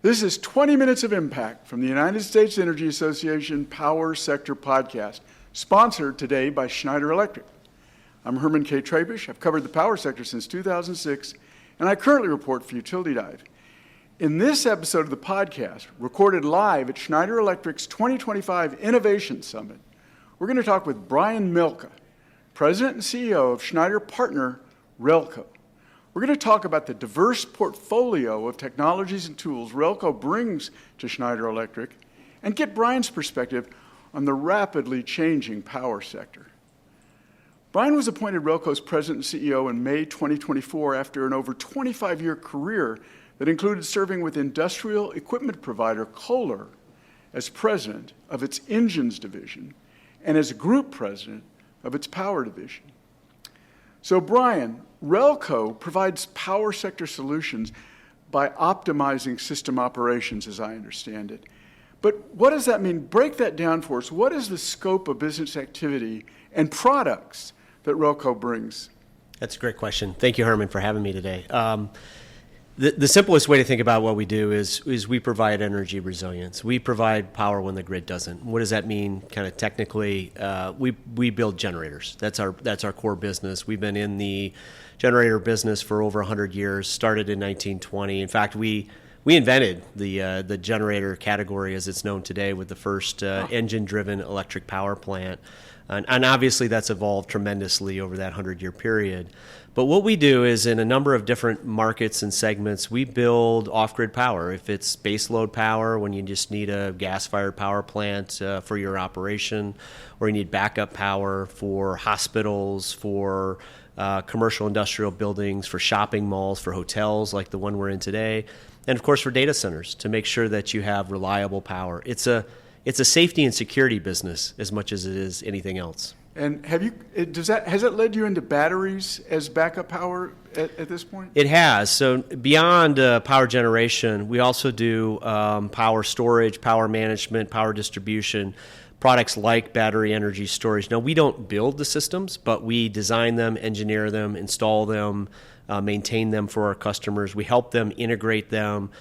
This is 20 Minutes of Impact from the United States Energy Association Power Sector Podcast, sponsored today by Schneider Electric. I'm Herman K. Trabish. I've covered the power sector since 2006, and I currently report for Utility Dive. In this episode of the podcast, recorded live at Schneider Electric's 2025 Innovation Summit, we're going to talk with Brian Melka, President and CEO of Schneider partner Rehlko. We're going to talk about the diverse portfolio of technologies and tools Rehlko brings to Schneider Electric and get Brian's perspective on the rapidly changing power sector. Brian was appointed Rehlko's President and CEO in May 2024 after an over 25-year career that included serving with industrial equipment provider Kohler as president of its engines division and as group president of its power division. So Brian, Rehlko provides power sector solutions by optimizing system operations, as I understand it. But what does that mean? Break that down for us. What is the scope of business activity and products that Rehlko brings? That's a great question. Thank you, Herman, for having me today. The simplest way to think about what we do is we provide energy resilience. We provide power when the grid doesn't. What does that mean kind of technically? We build generators. That's our core business. We've been in the generator business for over 100 years, started in 1920. In fact, we invented the generator category as it's known today with the first engine-driven electric power plant. And obviously that's evolved tremendously over that 100-year period. But what we do is in a number of different markets and segments, we build off-grid power. If it's baseload power, when you just need a gas-fired power plant for your operation, or you need backup power for hospitals, for commercial industrial buildings, for shopping malls, for hotels like the one we're in today, and of course for data centers to make sure that you have reliable power. It's a safety and security business as much as it is anything else. And has that led you into batteries as backup power at this point? It has. So beyond power generation, we also do power storage, power management, power distribution, products like battery energy storage. Now, we don't build the systems, but we design them, engineer them, install them, maintain them for our customers. We help them integrate them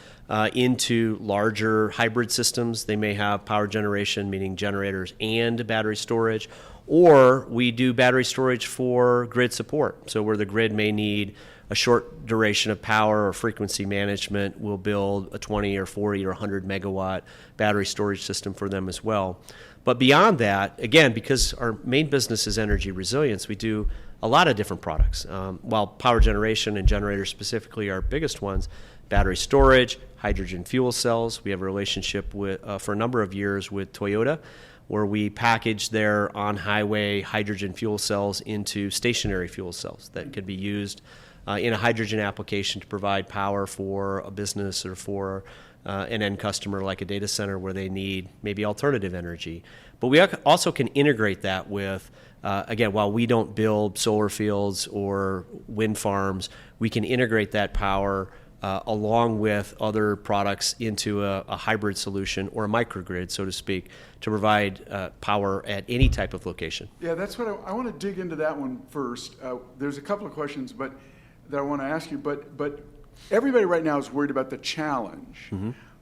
into larger hybrid systems. They may have power generation, meaning generators and battery storage, or we do battery storage for grid support. So where the grid may need a short duration of power or frequency management, we'll build a 20 or 40 or 100 megawatt battery storage system for them as well. But beyond that, again, because our main business is energy resilience, we do a lot of different products. While power generation and generators specifically are our biggest ones, battery storage, hydrogen fuel cells. We have a relationship with for a number of years with Toyota, where we package their on-highway hydrogen fuel cells into stationary fuel cells that could be used in a hydrogen application to provide power for a business or for an end customer like a data center where they need maybe alternative energy. But we also can integrate that with, again, while we don't build solar fields or wind farms, we can integrate that power along with other products into a hybrid solution or a microgrid, so to speak, to provide power at any type of location. Yeah, that's what I want to dig into that one first. There's a couple of questions that I want to ask you, but everybody right now is worried about the challenge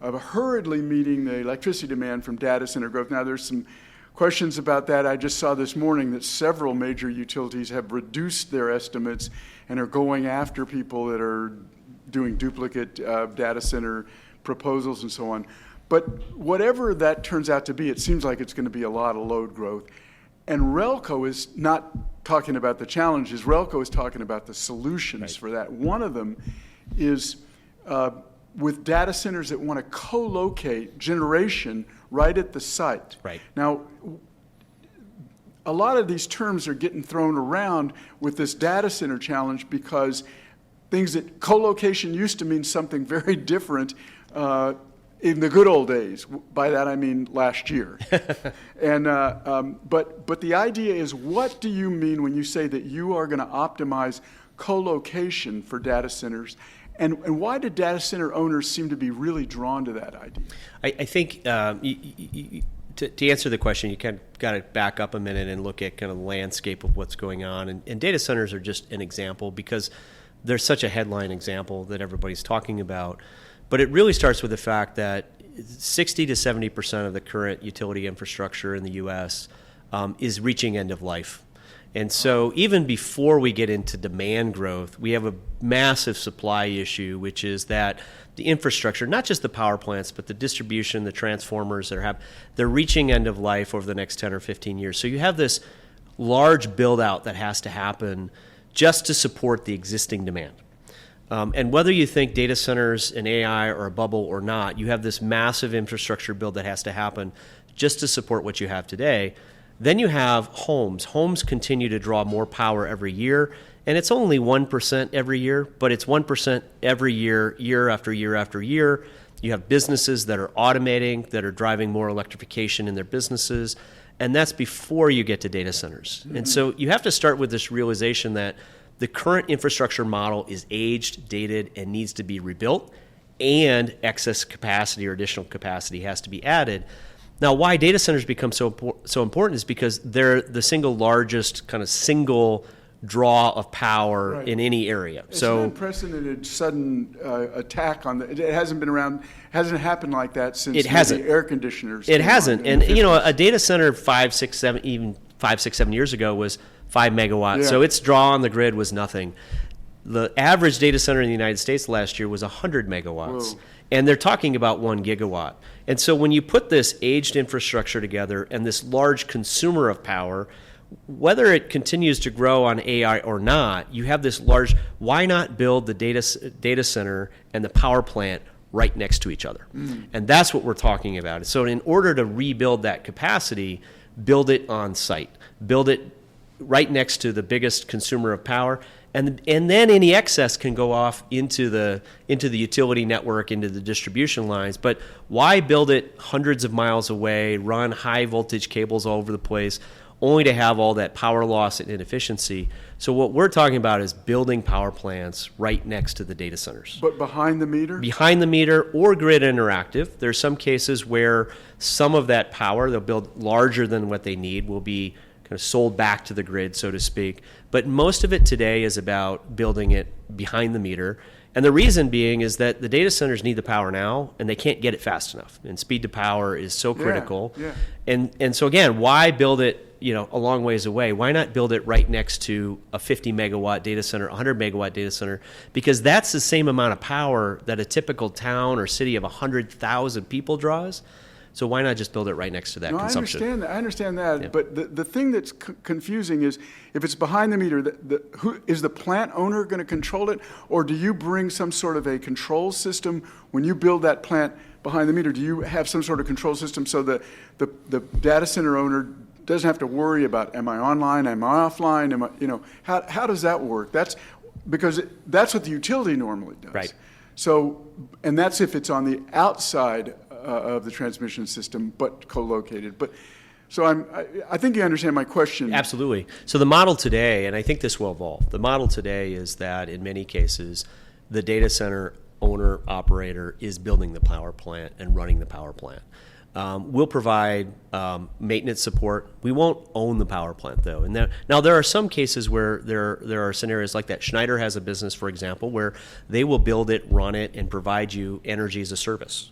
of hurriedly meeting the electricity demand from data center growth. Now, there's some questions about that. I just saw this morning that several major utilities have reduced their estimates and are going after people that are doing duplicate data center proposals and so on. But whatever that turns out to be, it seems like it's going to be a lot of load growth. And Rehlko is not talking about the challenges. Rehlko is talking about the solutions for that. One of them is with data centers that want to co-locate generation right at the site. Right. Now, a lot of these terms are getting thrown around with this data center challenge because things that co-location used to mean something very different in the good old days. By that I mean last year. And but the idea is, what do you mean when you say that you are going to optimize co-location for data centers? And why do data center owners seem to be really drawn to that idea? I think to answer the question, you kind of got to back up a minute and look at kind of the landscape of what's going on. And data centers are just an example because they're such a headline example that everybody's talking about. But it really starts with the fact that 60 to 70% of the current utility infrastructure in the U.S. Is reaching end of life. And so even before we get into demand growth, we have a massive supply issue, which is that the infrastructure, not just the power plants, but the distribution, the transformers they're reaching end of life over the next 10 or 15 years. So you have this large build out that has to happen just to support the existing demand. And whether you think data centers and AI are a bubble or not, you have this massive infrastructure build that has to happen just to support what you have today. Then you have homes. Homes continue to draw more power every year, and it's only 1% every year, but it's 1% every year, year after year after year. You have businesses that are automating, that are driving more electrification in their businesses, and that's before you get to data centers. Mm-hmm. And so you have to start with this realization that the current infrastructure model is aged, dated, and needs to be rebuilt, and excess capacity or additional capacity has to be added. Now, why data centers become so important is because they're the single largest kind of single draw of power in any area. It's an unprecedented sudden attack on it hasn't been around, hasn't happened like that since the air conditioners. It hasn't. And a data center 5, 6, 7 years ago was 5 megawatts. Yeah. So its draw on the grid was nothing. The average data center in the United States last year was 100 megawatts. Whoa. And they're talking about 1 gigawatt. And so when you put this aged infrastructure together and this large consumer of power, whether it continues to grow on AI or not, you have this large, why not build the data center and the power plant right next to each other? Mm. And that's what we're talking about. So in order to rebuild that capacity, build it on site. Build it right next to the biggest consumer of power. And then any excess can go off into the utility network, into the distribution lines. But why build it hundreds of miles away, run high voltage cables all over the place, only to have all that power loss and inefficiency? So what we're talking about is building power plants right next to the data centers. But behind the meter? Behind the meter or grid interactive. There's some cases where some of that power, they'll build larger than what they need, will be kind of sold back to the grid, so to speak. But most of it today is about building it behind the meter. And the reason being is that the data centers need the power now, and they can't get it fast enough. And speed to power is so critical. Yeah. And so again, why build it a long ways away? Why not build it right next to a 50 megawatt data center, 100 megawatt data center? Because that's the same amount of power that a typical town or city of 100,000 people draws. So why not just build it right next to that consumption? I understand that. Yeah. But the thing that's confusing is if it's behind the meter, who is the plant owner going to control it? Or do you bring some sort of a control system when you build that plant behind the meter? Do you have some sort of control system so that the data center owner doesn't have to worry about, am I online, am I offline, how does that work? Because that's what the utility normally does. Right. So, and that's if it's on the outside of the transmission system, but co-located. But so I think you understand my question. Absolutely. So the model today, and I think this will evolve, the model today is that in many cases, the data center owner operator is building the power plant and running the power plant. We'll provide maintenance support. We won't own the power plant, though. And now there are some cases where there are scenarios like that. Schneider has a business, for example, where they will build it, run it, and provide you energy as a service.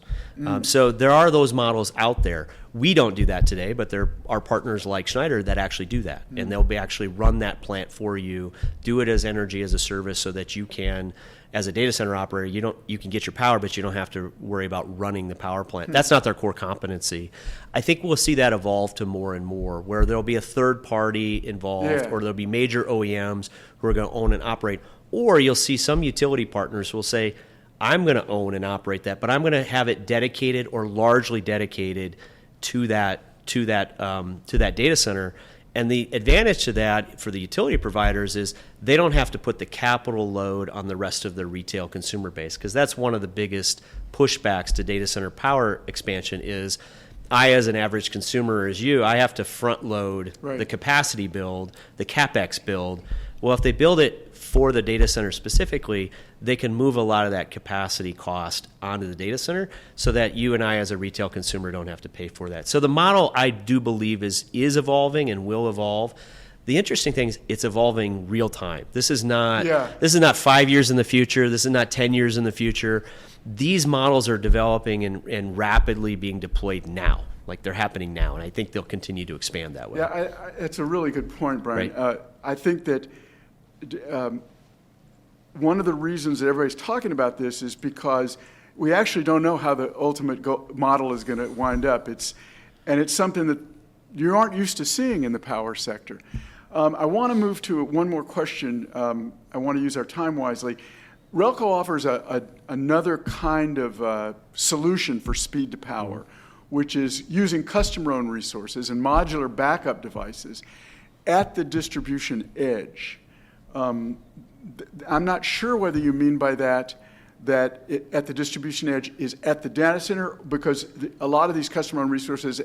So there are those models out there. We don't do that today, but there are partners like Schneider that actually do that. And they'll actually run that plant for you, do it as energy as a service so that you can, as a data center operator, you can get your power, but you don't have to worry about running the power plant. That's not their core competency. I think we'll see that evolve to more and more, where there'll be a third party involved, or there'll be major OEMs who are going to own and operate. Or you'll see some utility partners who will say, I'm going to own and operate that, but I'm going to have it dedicated or largely dedicated to that data center. And the advantage to that for the utility providers is they don't have to put the capital load on the rest of their retail consumer base, because that's one of the biggest pushbacks to data center power expansion is I, as an average consumer, I have to front load the capacity build, the CapEx build. Well, if they build it for the data center specifically, they can move a lot of that capacity cost onto the data center so that you and I as a retail consumer don't have to pay for that. So the model, I do believe, is evolving and will evolve. The interesting thing is it's evolving real time. This is not 5 years in the future. This is not 10 years in the future. These models are developing and rapidly being deployed now. Like they're happening now, and I think they'll continue to expand that way. Yeah, it's a really good point, Brian. Right. I think that one of the reasons that everybody's talking about this is because we actually don't know how the ultimate model is going to wind up. It's something that you aren't used to seeing in the power sector. I want to move to one more question. I want to use our time wisely. Rehlko offers another kind of solution for speed to power, which is using customer-owned resources and modular backup devices at the distribution edge. I'm not sure whether you mean by that at the distribution edge is at the data center, because a lot of these customer-owned resources,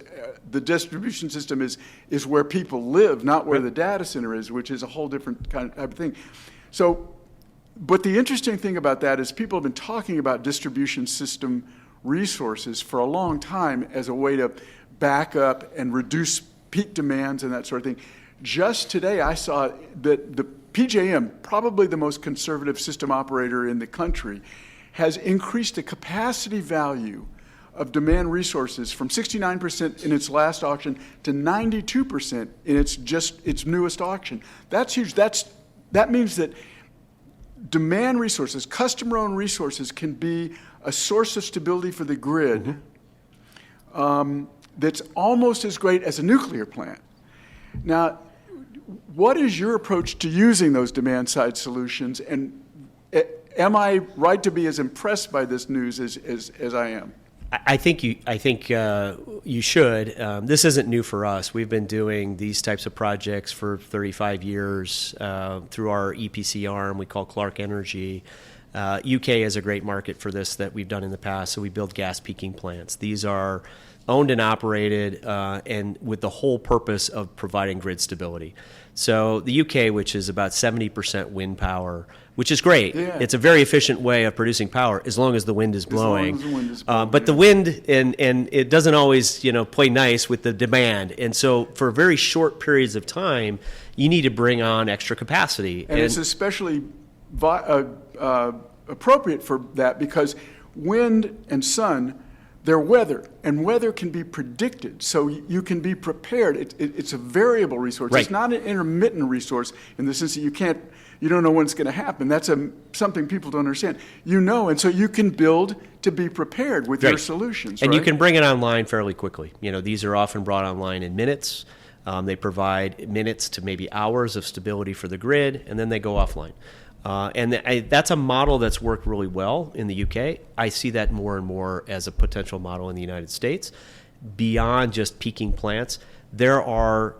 the distribution system is where people live, not where the data center is, which is a whole different kind of thing. So, but the interesting thing about that is people have been talking about distribution system resources for a long time as a way to back up and reduce peak demands and that sort of thing. Just today I saw that the PJM, probably the most conservative system operator in the country, has increased the capacity value of demand resources from 69% in its last auction to 92% in its newest auction. That's huge. That means that demand resources, customer-owned resources, can be a source of stability for the grid that's almost as great as a nuclear plant. Now, what is your approach to using those demand-side solutions, and am I right to be as impressed by this news as I am? I think you should. This isn't new for us. We've been doing these types of projects for 35 years through our EPC arm we call Clark Energy. UK is a great market for this that we've done in the past. So we build gas peaking plants. These are owned and operated and with the whole purpose of providing grid stability. So the UK, which is about 70% wind power, which is great. Yeah. It's a very efficient way of producing power as long as the wind is blowing. But the wind and it doesn't always play nice with the demand. And so for very short periods of time, you need to bring on extra capacity. And it's especially appropriate for that because wind and sun, they're weather, and weather can be predicted, so you can be prepared. It's a variable resource. Right. It's not an intermittent resource in the sense that you don't know when it's going to happen. That's something people don't understand. And so you can build to be prepared with your solutions. And you can bring it online fairly quickly. These are often brought online in minutes. They provide minutes to maybe hours of stability for the grid, and then they go offline. That's a model that's worked really well in the UK. I see that more and more as a potential model in the United States. Beyond just peaking plants, there are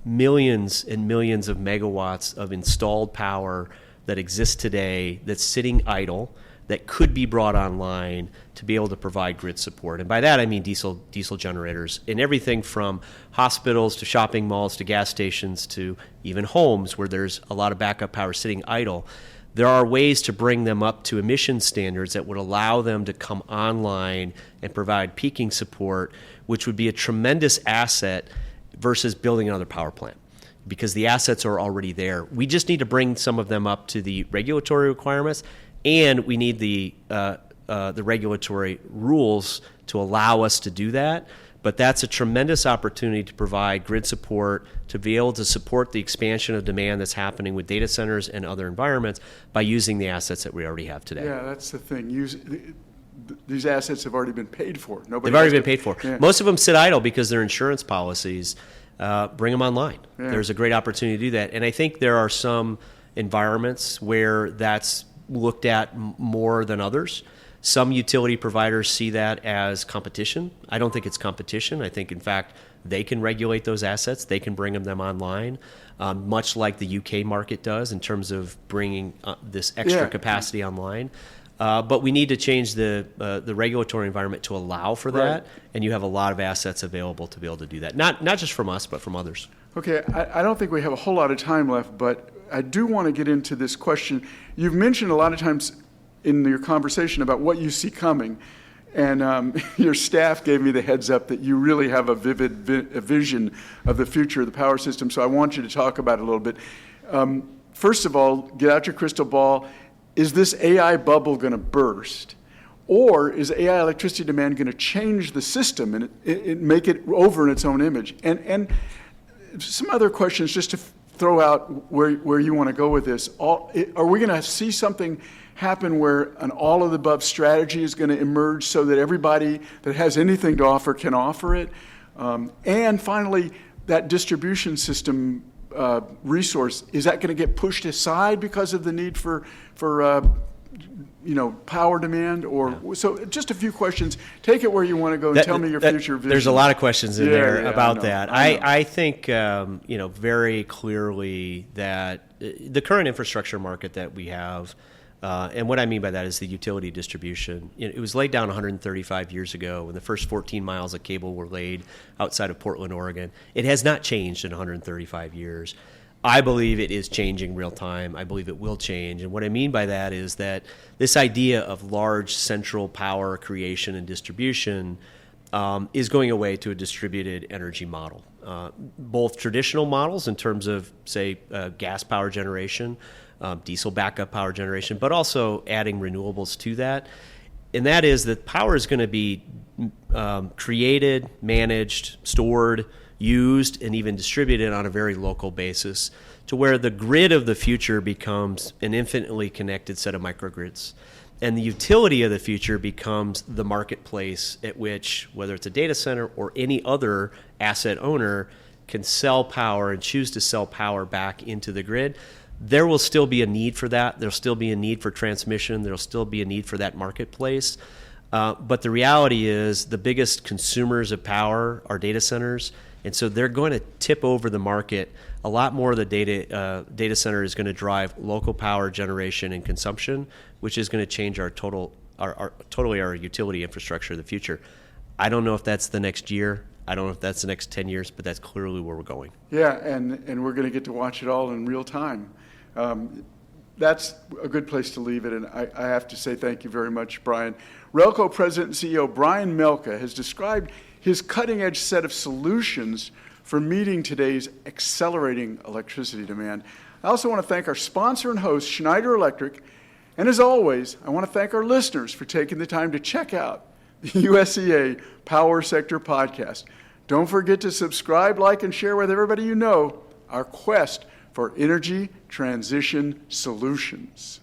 millions and millions of megawatts of installed power that exists today that's sitting idle that could be brought online to be able to provide grid support. And by that I mean diesel generators in everything from hospitals to shopping malls to gas stations to even homes where there's a lot of backup power sitting idle. There are ways to bring them up to emission standards that would allow them to come online and provide peaking support, which would be a tremendous asset versus building another power plant, because the assets are already there. We just need to bring some of them up to the regulatory requirements, and we need the regulatory rules to allow us to do that. But that's a tremendous opportunity to provide grid support, to be able to support the expansion of demand that's happening with data centers and other environments by using the assets that we already have today. Yeah, that's the thing. These assets have already been paid for. They've already been paid for. Yeah. Most of them sit idle because their insurance policies bring them online. Yeah. There's a great opportunity to do that. And I think there are some environments where that's looked at more than others. Some utility providers see that as competition. I don't think it's competition. I think, in fact, they can regulate those assets. They can bring them online, much like the UK market does in terms of bringing this extra capacity online. But we need to change the regulatory environment to allow for that, and you have a lot of assets available to be able to do that. Not just from us, but from others. Okay, I don't think we have a whole lot of time left, but I do want to get into this question. You've mentioned a lot of times in your conversation about what you see coming, and your staff gave me the heads up that you really have a vivid vision of the future of the power system, so I want you to talk about it a little bit. First of all, get out your crystal ball. Is this AI bubble going to burst? Or is AI electricity demand going to change the system and it make it over in its own image? And some other questions just to throw out where you want to go with this. Are we going to see something happen where an all-of-the-above strategy is going to emerge so that everybody that has anything to offer can offer it? And finally, that distribution system resource, is that going to get pushed aside because of the need for power demand? So just a few questions. Take it where you want to go and tell me your future vision. There's a lot of questions in there about I that. I think very clearly that the current infrastructure market that we have, and what I mean by that is the utility distribution. It was laid down 135 years ago when the first 14 miles of cable were laid outside of Portland, Oregon. It has not changed in 135 years. I believe it is changing real time. I believe it will change. And what I mean by that is that this idea of large central power creation and distribution is going away to a distributed energy model. Both traditional models in terms of, say, gas power generation, diesel backup power generation, but also adding renewables to that. And that is that power is going to be created, managed, stored, used, and even distributed on a very local basis, to where the grid of the future becomes an infinitely connected set of microgrids. And the utility of the future becomes the marketplace at which, whether it's a data center or any other asset owner, can sell power and choose to sell power back into the grid. There will still be a need for that. There'll still be a need for transmission. There'll still be a need for that marketplace. But the reality is the biggest consumers of power are data centers. And so they're going to tip over the market. A lot more of the data center is going to drive local power generation and consumption, which is going to change our utility infrastructure of the future. I don't know if that's the next year. I don't know if that's the next 10 years, but that's clearly where we're going. Yeah, and we're going to get to watch it all in real time. That's a good place to leave it, and I have to say thank you very much, Brian. Rehlko President and CEO Brian Melka has described his cutting-edge set of solutions for meeting today's accelerating electricity demand. I also want to thank our sponsor and host, Schneider Electric, and as always, I want to thank our listeners for taking the time to check out the USEA Power Sector Podcast. Don't forget to subscribe, like, and share with everybody you know our quest for energy transition solutions.